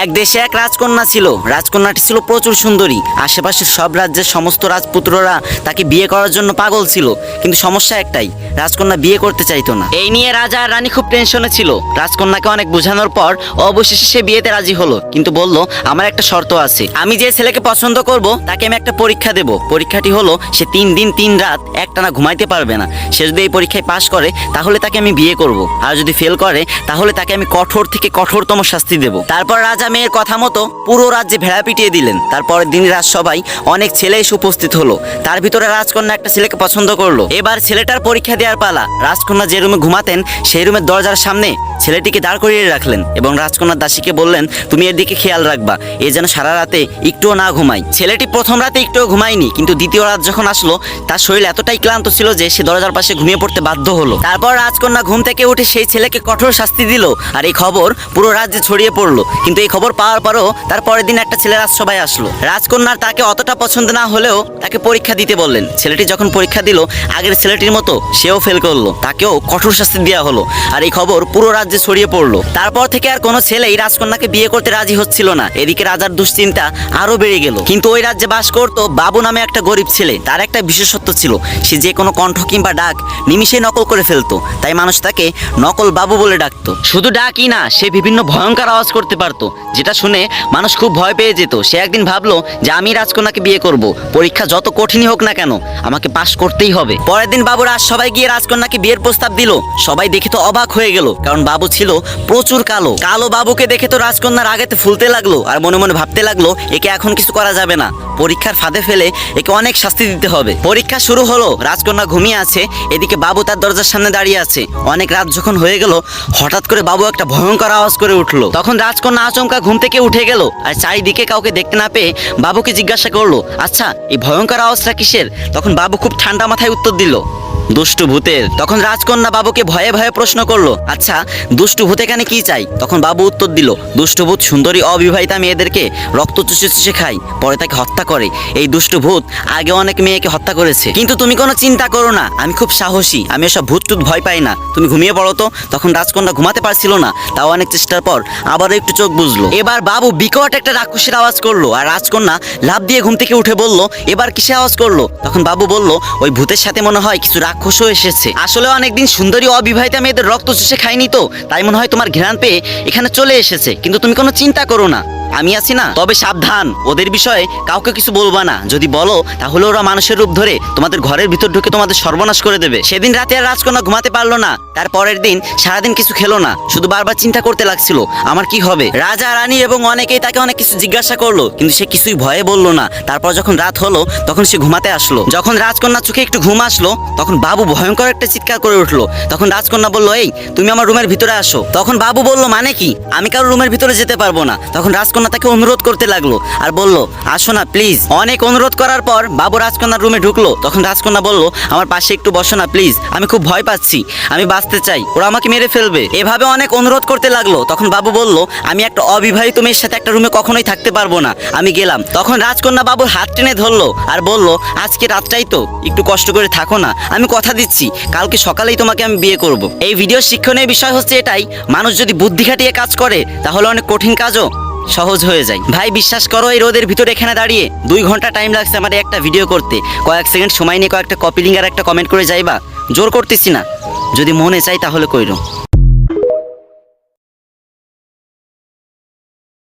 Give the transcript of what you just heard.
এক দেশে এক রাজকন্যা ছিল। রাজকন্যাটি ছিল প্রচুর সুন্দরী। আশেপাশের সব রাজ্যের সমস্ত রাজপুত্ররা তাকে বিয়ে করার জন্য পাগল ছিল, কিন্তু সমস্যা একটাই, রাজকন্যা বিয়ে করতে চাইতো না। এই নিয়ে রাজা আর রানী খুব টেনশনে ছিল। রাজকন্যাকে অনেক বোঝানোর পর অবশেষে সে বিয়েতে রাজি হলো, কিন্তু বলল আমার একটা শর্ত আছে। আমি যে ছেলেকে পছন্দ করব তাকে আমি একটা পরীক্ষা দেব। পরীক্ষাটি হলো সে 3 দিন 3 রাত একটানা ঘুমাইতে পারবে না। সে যদি এই পরীক্ষায় পাশ করে তাহলে তাকে আমি বিয়ে করব, আর যদি ফেল করে তাহলে তাকে আমি কঠোর থেকে কঠোরতম শাস্তি দেব। তারপর রাজা মেয়ের কথা মতো পুরো রাজ্যে ভেড়া পিটিয়ে দিলেন। তারপরের দিন রাজসভায় অনেক ছেলে এসে উপস্থিত হলো। তার ভিতরে রাজকন্যা একটা ছেলেকে পছন্দ করলো। এবার ছেলেটার পরীক্ষা দেওয়ার পালা। রাজকন্যা যে রুমে ঘুমাতেন সেই রুমের দরজার সামনে ছেলেটিকে দাঁড় করিয়ে রাখলেন এবং রাজকন্যার দাসীকে বললেন তুমি এর দিকে খেয়াল রাখবা, এ যেন সারা রাতে একটুও না ঘুমায়। ছেলেটি প্রথম রাতে একটুও ঘুমায়নি, কিন্তু দ্বিতীয় রাত যখন আসলো তার শরীর এতটাই ক্লান্ত ছিল যে সে দরজার পাশে ঘুমিয়ে পড়তে বাধ্য হলো। তারপর রাজকন্যা ঘুম থেকে উঠে সেই ছেলেকে কঠোর শাস্তি দিল, আর এই খবর পুরো রাজ্যে ছড়িয়ে পড়লো। কিন্তু এই খবর পাওয়ার পরও তার পরের দিন একটা ছেলে রাজসভায় আসলো। রাজকন্যার তাকে অতটা পছন্দ না হলেও তাকে পরীক্ষা দিতে বললেন। ছেলেটি যখন পরীক্ষা দিল আগের ছেলেটির মতো সেও ফেল করলো, তাকেও কঠোর শাস্তি দেওয়া হলো, আর এই খবর পুরো রাজ্যে ছড়িয়ে পড়লো। তারপর থেকে আর কোনো ছেলেই রাজকন্যাকে বিয়ে করতে রাজি হচ্ছিল না। এদিকে রাজার দুশ্চিন্তা আরো বেড়ে গেল। কিন্তু ওই রাজ্যে বাস করতো বাবু নামে একটা গরিব ছেলে। তার একটা বিশেষত্ব ছিল, সে যে কোনো কণ্ঠ কিংবা ডাক নিমিষে নকল করে ফেলতো, তাই মানুষ তাকে নকল বাবু বলে ডাকতো। শুধু ডাকই না, সে বিভিন্ন ভয়ঙ্কর আওয়াজ করতে পারতো, যেটা শুনে মানুষ খুব ভয় পেয়ে যেত। সে একদিন ভাবলো যে আমি রাজকন্যাকে বিয়ে করব, পরীক্ষা যত কঠিনই হোক না কেন আমাকে পাশ করতেই হবে। পরের দিন বাবু সবাই গিয়ে রাজকন্যাকে বিয়ের প্রস্তাব দিল। সবাই দেখে তো অবাক হয়ে গেল, কারণ বাবু ছিল প্রচুর কালো। কালো বাবুকে দেখে তো রাজকন্যার আগেতে ফুলতে লাগলো, আর মনে মনে ভাবতে লাগলো একে এখন কিছু করা যাবে না, পরীক্ষার ফাঁদে ফেলে একে অনেক শাস্তি দিতে হবে। পরীক্ষা শুরু হলো, রাজকন্যা ঘুমিয়ে আছে, এদিকে বাবু তার দরজার সামনে দাঁড়িয়ে আছে। অনেক রাত যখন হয়ে গেল হঠাৎ করে বাবু একটা ভয়ঙ্কর আওয়াজ করে উঠলো। তখন রাজকন্যা আচমকা ঘুম থেকে উঠে গেল, আর চারিদিকে কাউকে দেখতে না পেয়ে বাবুকে জিজ্ঞাসা করলো আচ্ছা এই ভয়ঙ্কর আওয়াজটা কিসের? তখন বাবু খুব ঠান্ডা মাথায় উত্তর দিল দুষ্টু ভূতের। তখন রাজকন্যা বাবুকে ভয়ে ভয়ে প্রশ্ন করলো আচ্ছা দুষ্টু ভূত এখানে কি চাই? তখন বাবু উত্তর দিল দুষ্টু ভূত সুন্দরী অবিবাহিতা মেয়েদেরকে রক্ত চুষে চুষে খায়, পরে তাকে হত্যা করে। এই দুষ্টু ভূত আগে অনেক মেয়েকে হত্যা করেছে, কিন্তু তুমি কোনো চিন্তা করো না, আমি খুব সাহসী, আমি এসব ভূত টুত ভয় পাই না, তুমি ঘুমিয়ে পড়ো তো। তখন রাজকন্যা ঘুমাতে পারছিল না, তাও অনেক চেষ্টার পর আবারও একটু চোখ বুঝলো। এবার বাবু বিকট একটা রাক্ষসের আওয়াজ করলো, আর রাজকন্যা লাফ দিয়ে ঘুম থেকে উঠে বলল এবার কিসে আওয়াজ করলো? তখন বাবু বলল ওই ভূতের সাথে মনে হয় কিছু রাক্ষসও এসেছে। আসলে অনেকদিন সুন্দরী অবিবাহিতা মেয়েদের রক্ত চুষে খায়নি তো, তাই মনে হয় তোমার ঘ্রাণ পেয়ে এখানে চলে এসেছে, কিন্তু তুমি কোনো চিন্তা করো না, আমি আছি না। তবে সাবধান, ওদের বিষয়ে কাউকে কিছু বলবা না, যদি বলো তাহলে ওরা মানুষের রূপ ধরে তোমাদের ঘরের ভিতর ঢুকে তোমাদের সর্বনাশ করে দেবে। সেদিন রাতে আর রাজকন্যা ঘুমাতে পারলো না। তার পরের দিন সারাদিন কিছু খেলো না, শুধু বারবার চিন্তা করতে লাগছিল আমার কি হবে। রাজা রানী এবং অনেকেই তাকে অনেক কিছু জিজ্ঞাসা করলো, কিন্তু সে কিছুই ভয়ে বললো না। তারপর যখন রাত হলো তখন সে ঘুমাতে আসলো। যখন রাজকন্যা চোখে একটু ঘুম আসলো তখন বাবু ভয়ঙ্কর একটা চিৎকার করে উঠলো। তখন রাজকন্যা বললো এই তুমি আমার রুমের ভিতরে আসো। তখন বাবু বলল মানে কি, আমি কারো রুমের ভিতরে যেতে পারবো না। তখন রাজকন্যা তাকে অনুরোধ করতে লাগলো আর বলল আসো না প্লিজ। অনেক অনুরোধ করার পর বাবু রাজকন্যার রুমে ঢুকলো। তখন রাজকন্যা বলল আমার পাশে একটু বসো না প্লিজ, আমি খুব ভয় পাচ্ছি, আমি বাঁচতে চাই, ওরা আমাকে মেরে ফেলবে। এভাবে অনেক অনুরোধ করতে লাগলো। তখন বাবু বলল আমি একটা অবিবাহিত মেয়ের সাথে একটা রুমে কখনোই থাকতে পারবো না, আমি গেলাম। তখন রাজকন্যা বাবুর হাত টেনে ধরলো আর বলল আজকে রাতটাই তো, একটু কষ্ট করে থাকো না, আমি কথা দিচ্ছি কালকে সকালেই তোমাকে আমি বিয়ে করব। এই ভিডিও শিক্ষণীয় বিষয় হচ্ছে এটাই, মানুষ যদি বুদ্ধি খাটিয়ে কাজ করে তাহলে অনেক কঠিন কাজও সহজ হয়ে যায়। ভাই বিশ্বাস করো এই রোদের ভিতরে এখানে দাঁড়িয়ে 2 ঘন্টা টাইম লাগছে আমার একটা ভিডিও করতে। কয়েক সেকেন্ড সময় নিয়ে কয়েকটা কপি লিঙ্ক আর একটা কমেন্ট করে যাইবা, জোর করতেছি না, যদি মনে চাই তাহলে কইরো।